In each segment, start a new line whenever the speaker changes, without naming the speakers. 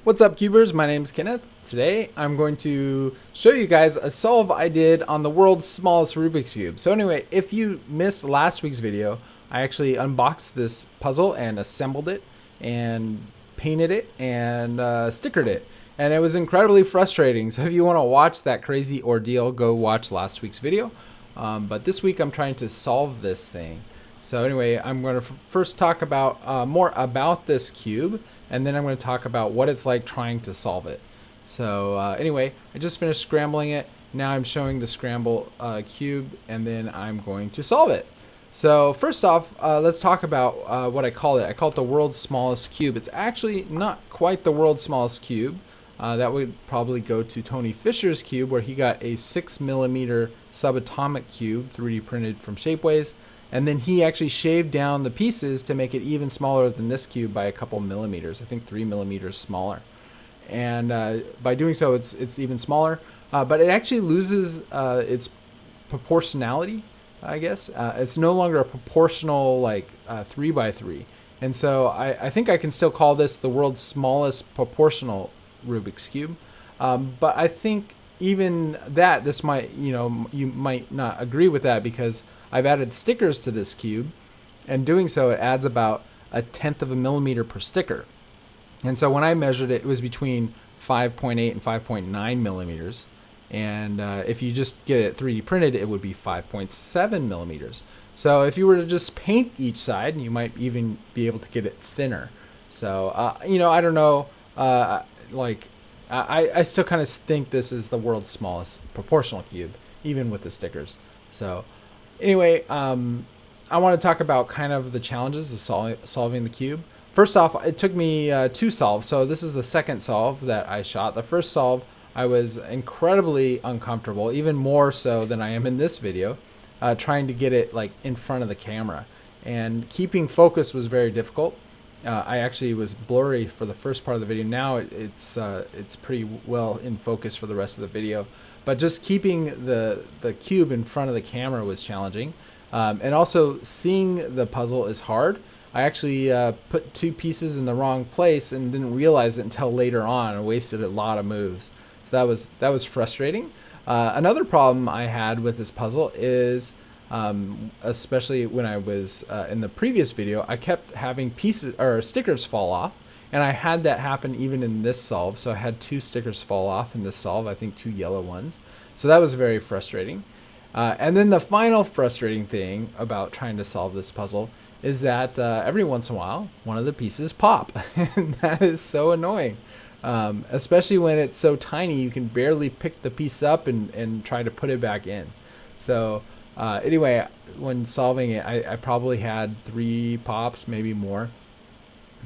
What's up, cubers? My name's Kenneth. Today I'm going to show you guys a solve I did on the world's smallest Rubik's Cube. So anyway, if you missed last week's video, I actually unboxed this puzzle and assembled it and painted it and stickered it. And it was incredibly frustrating. So if you want to watch that crazy ordeal, go watch last week's video. But this week I'm trying to solve this thing. So anyway, I'm going to first talk about more about this cube, and then I'm going to talk about what it's like trying to solve it. So anyway, I just finished scrambling it. Now I'm showing the scramble cube, and then I'm going to solve it. So first off, let's talk about what I call it. I call it the world's smallest cube. It's actually not quite the world's smallest cube. That would probably go to Tony Fisher's cube, where he got a 6mm subatomic cube 3D printed from Shapeways. And then he actually shaved down the pieces to make it even smaller than this cube by a couple millimeters. I think 3mm smaller. And by doing so, it's even smaller. But it actually loses its proportionality, I guess. It's no longer a proportional like 3x3. And so I think I can still call this the world's smallest proportional Rubik's Cube. But I think even that, this might, you might not agree with that, because I've added stickers to this cube, and doing so it adds about 1/10 of a millimeter per sticker. And so when I measured it, it was between 5.8 and 5.9 millimeters. And if you just get it 3D printed, it would be 5.7 millimeters. So if you were to just paint each side, you might even be able to get it thinner. So, I don't know, I still kind of think this is the world's smallest proportional cube, even with the stickers. So anyway, I want to talk about kind of the challenges of solving the cube. First off, it took me 2 solves. So this is the second solve that I shot. The first solve, I was incredibly uncomfortable, even more so than I am in this video, trying to get it like in front of the camera. And keeping focus was very difficult. I actually was blurry for the first part of the video. Now it's pretty well in focus for the rest of the video. But just keeping the cube in front of the camera was challenging. And also seeing the puzzle is hard. I actually put 2 pieces in the wrong place and didn't realize it until later on, and wasted a lot of moves. So that was frustrating. Another problem I had with this puzzle is, especially when I was in the previous video, I kept having pieces or stickers fall off, and I had that happen even in this solve. So I had 2 stickers fall off in this solve, I think 2 yellow ones. So that was very frustrating. And then the final frustrating thing about trying to solve this puzzle is that every once in a while, one of the pieces pop. And that is so annoying. Especially when it's so tiny, you can barely pick the piece up and try to put it back in. So anyway, when solving it, I probably had 3 pops, maybe more.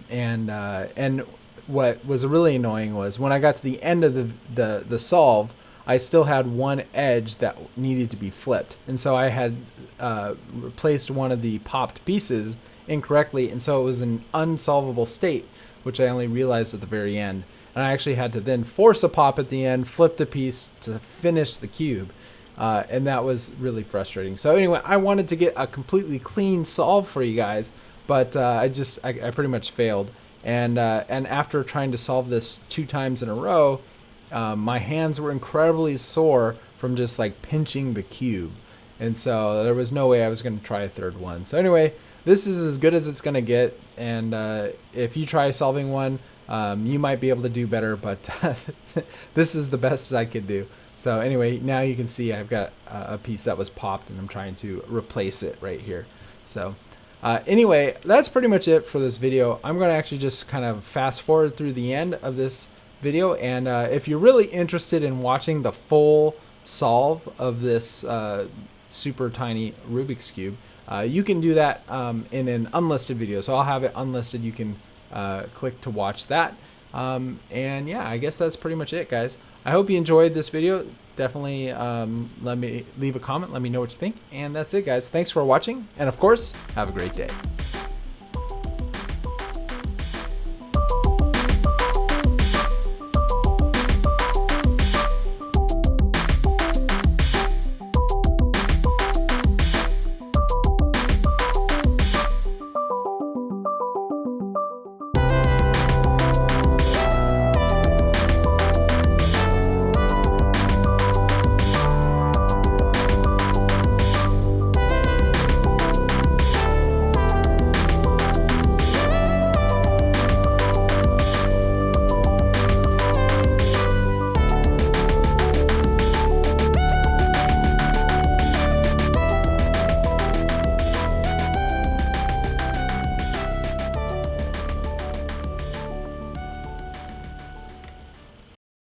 And what was really annoying was when I got to the end of the solve, I still had one edge that needed to be flipped. And so I had replaced one of the popped pieces incorrectly, and so it was an unsolvable state, which I only realized at the very end. And I actually had to then force a pop at the end, flip the piece to finish the cube. And that was really frustrating. So anyway, I wanted to get a completely clean solve for you guys, but I pretty much failed. And after trying to solve this 2 times in a row, my hands were incredibly sore from just like pinching the cube. And so there was no way I was going to try a third one. So anyway, this is as good as it's going to get. And if you try solving one, you might be able to do better, but this is the best I could do. So anyway, now you can see I've got a piece that was popped, and I'm trying to replace it right here. So anyway, that's pretty much it for this video. I'm going to actually just kind of fast forward through the end of this video. And if you're really interested in watching the full solve of this super tiny Rubik's Cube, you can do that in an unlisted video. So I'll have it unlisted. You can click to watch that. And yeah, I guess that's pretty much it, guys. I hope you enjoyed this video. Definitely let me leave a comment. Let me know what you think. And that's it, guys. Thanks for watching. And of course, have a great day.